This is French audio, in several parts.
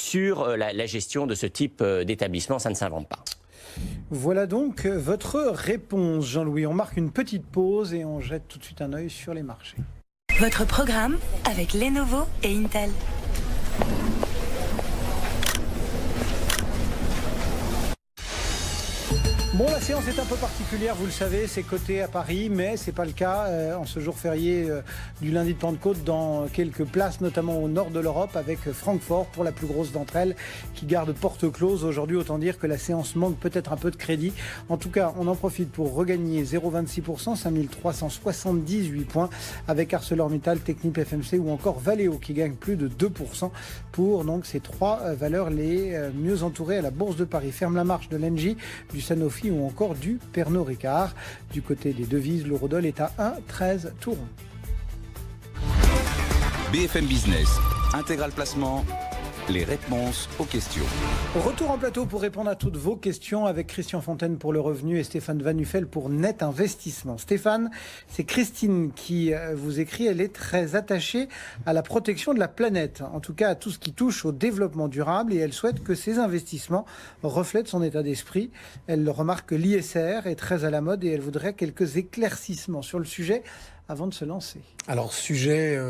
sur la gestion de ce type d'établissement. Ça ne s'invente pas. Voilà donc votre réponse, Jean-Louis. On marque une petite pause et on jette tout de suite un œil sur les marchés. Votre programme avec Lenovo et Intel. Bon, la séance est un peu particulière, vous le savez, c'est coté à Paris, mais c'est pas le cas en ce jour férié du lundi de Pentecôte dans quelques places, notamment au nord de l'Europe, avec Francfort pour la plus grosse d'entre elles, qui garde porte close. Aujourd'hui, autant dire que la séance manque peut-être un peu de crédit. En tout cas, on en profite pour regagner 0,26%, 5378 points, avec ArcelorMittal, Technip FMC ou encore Valeo qui gagne plus de 2% pour donc ces trois valeurs les mieux entourées à la Bourse de Paris. Ferme la marche de l'Engie, du Sanofi ou encore du Pernod Ricard. Du côté des devises, l'eurodoll est à 1,13 tout rond. BFM Business, Intégral Placement, les réponses aux questions. Retour en plateau pour répondre à toutes vos questions avec Christian Fontaine pour le revenu et Stéphane Van Nuffel pour Net Investissement. Stéphane, c'est Christine qui vous écrit, elle est très attachée à la protection de la planète, en tout cas à tout ce qui touche au développement durable, et elle souhaite que ses investissements reflètent son état d'esprit. Elle remarque que l'ISR est très à la mode et elle voudrait quelques éclaircissements sur le sujet avant de se lancer. Alors, sujet,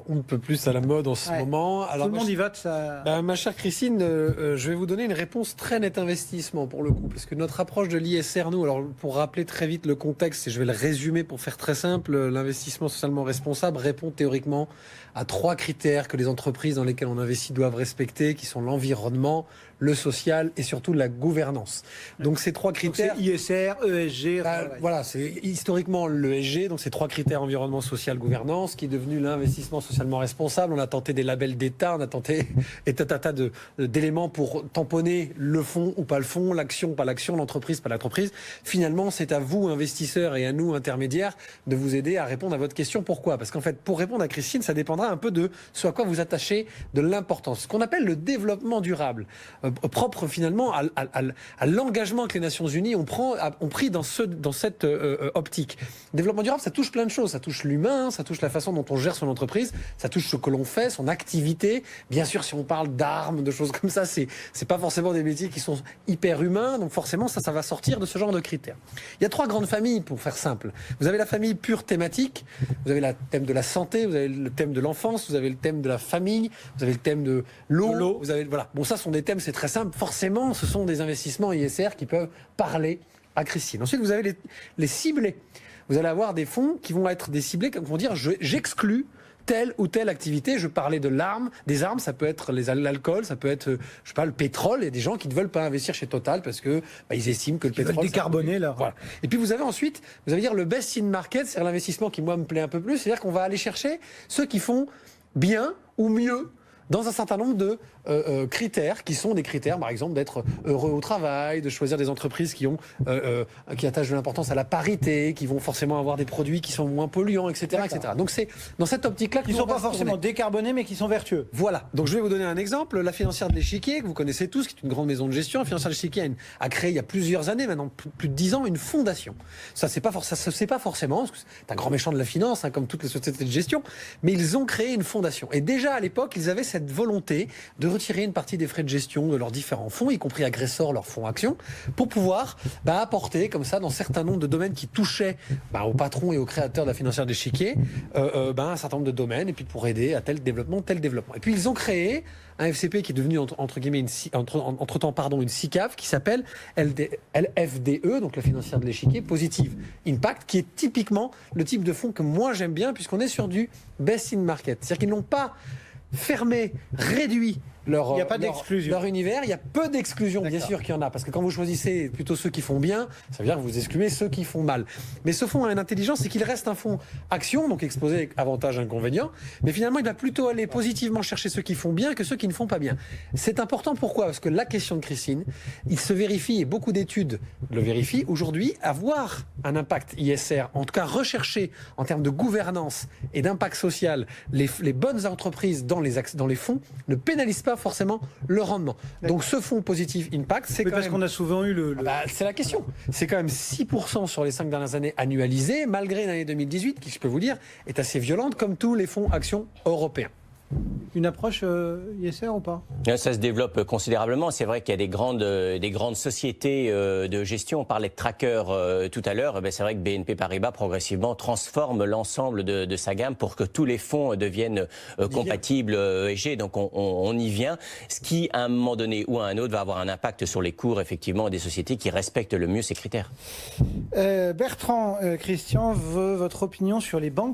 on ne peut plus à la mode en ce moment. Alors, tout le monde y vote, ça... ma chère Christine, je vais vous donner une réponse très net investissement pour le coup, parce que notre approche de l'ISR, nous, alors pour rappeler très vite le contexte, et je vais le résumer pour faire très simple, l'investissement socialement responsable répond théoriquement à 3 critères que les entreprises dans lesquelles on investit doivent respecter, qui sont l'environnement, le social et surtout la gouvernance. Donc ces 3 critères... Donc c'est ISR, ESG... voilà, c'est historiquement l'ESG, donc ces 3 critères environnement, social, gouvernance, qui est devenu l'investissement socialement responsable. On a tenté des labels d'État, on a tenté et tas d'éléments pour tamponner le fonds ou pas le fonds, l'action, pas l'action, l'entreprise, pas l'entreprise. Finalement, c'est à vous, investisseurs, et à nous, intermédiaires, de vous aider à répondre à votre question. Pourquoi ? Parce qu'en fait, pour répondre à Christine, ça dépendra un peu de ce à quoi vous attachez de l'importance. Ce qu'on appelle le développement durable, propre finalement à l'engagement que les Nations Unies ont pris dans cette optique. Développement durable, ça touche plein de choses. Ça touche l'humain, ça touche la façon dont on gère son entreprise, ça touche ce que l'on fait, son activité. Bien sûr, si on parle d'armes, de choses comme ça, c'est pas forcément des métiers qui sont hyper humains, donc forcément, ça va sortir de ce genre de critères. Il y a 3 grandes familles, pour faire simple. Vous avez la famille pure thématique, vous avez le thème de la santé, vous avez le thème de l'enfance, vous avez le thème de la famille, vous avez le thème de l'eau, vous avez, voilà. Bon, ça sont des thèmes, c'est très simple. Forcément, ce sont des investissements ISR qui peuvent parler à Christine. Ensuite, vous avez les ciblés. Vous allez avoir des fonds qui vont être des ciblés, qui vont dire j'exclus telle ou telle activité. Je parlais de des armes, ça peut être l'alcool, ça peut être, je sais pas, le pétrole. Il y a des gens qui ne veulent pas investir chez Total parce que ils estiment que le pétrole décarboner là. Voilà. Et puis vous avez ensuite, vous allez dire le best in market, c'est l'investissement qui moi me plaît un peu plus, c'est-à-dire qu'on va aller chercher ceux qui font bien ou mieux dans un certain nombre de critères qui sont des critères, par exemple, d'être heureux au travail, de choisir des entreprises qui attachent de l'importance à la parité, qui vont forcément avoir des produits qui sont moins polluants, etc., etc. Donc c'est dans cette optique-là qui ne sont pas forcément décarbonés, mais qui sont vertueux. Voilà. Donc je vais vous donner un exemple. La Financière de l'Échiquier, que vous connaissez tous, qui est une grande maison de gestion. La Financière de l'Échiquier a créé il y a plusieurs années, maintenant plus de 10 ans, une fondation. Ça se sait pas forcément, parce que c'est un grand méchant de la finance, comme toutes les sociétés de gestion, mais ils ont créé une fondation. Et déjà à l'époque, ils avaient cette volonté de retirer une partie des frais de gestion de leurs différents fonds, y compris Agressor, leurs fonds actions, pour pouvoir apporter comme ça dans certains nombres de domaines qui touchaient aux patrons et aux créateurs de la Financière de l'Échiquier un certain nombre de domaines, et puis pour aider à tel développement. Et puis ils ont créé un FCP qui est devenu entre guillemets une SICAV qui s'appelle LFDE, donc la Financière de l'Échiquier Positive Impact, qui est typiquement le type de fonds que moi j'aime bien, puisqu'on est sur du best in market. C'est-à-dire qu'ils n'ont pas fermé, réduit leur univers. Il y a peu d'exclusion, bien sûr qu'il y en a, parce que quand vous choisissez plutôt ceux qui font bien, ça veut dire que vous excluez ceux qui font mal. Mais ce fonds a une intelligence, c'est qu'il reste un fonds action, donc exposé avec avantages, inconvénients, mais finalement il va plutôt aller positivement chercher ceux qui font bien que ceux qui ne font pas bien. C'est important, pourquoi ? Parce que la question de Christine, il se vérifie, et beaucoup d'études le vérifient, aujourd'hui, avoir un impact ISR, en tout cas rechercher en termes de gouvernance et d'impact social, les bonnes entreprises dans les fonds ne pénalisent pas forcément le rendement. Donc ce fonds Positive Impact, c'est parce qu'on a souvent eu c'est la question. C'est quand même 6% sur les 5 dernières années annualisés, malgré l'année 2018, qui, je peux vous dire, est assez violente, comme tous les fonds actions européens. Une approche ISR ou pas? Ça se développe considérablement. C'est vrai qu'il y a des grandes sociétés de gestion. On parlait de trackers tout à l'heure. C'est vrai que BNP Paribas, progressivement, transforme l'ensemble de sa gamme pour que tous les fonds deviennent compatibles ESG. Donc on y vient. Ce qui, à un moment donné ou à un autre, va avoir un impact sur les cours, effectivement, des sociétés qui respectent le mieux ces critères. Bertrand, Christian veut votre opinion sur les banques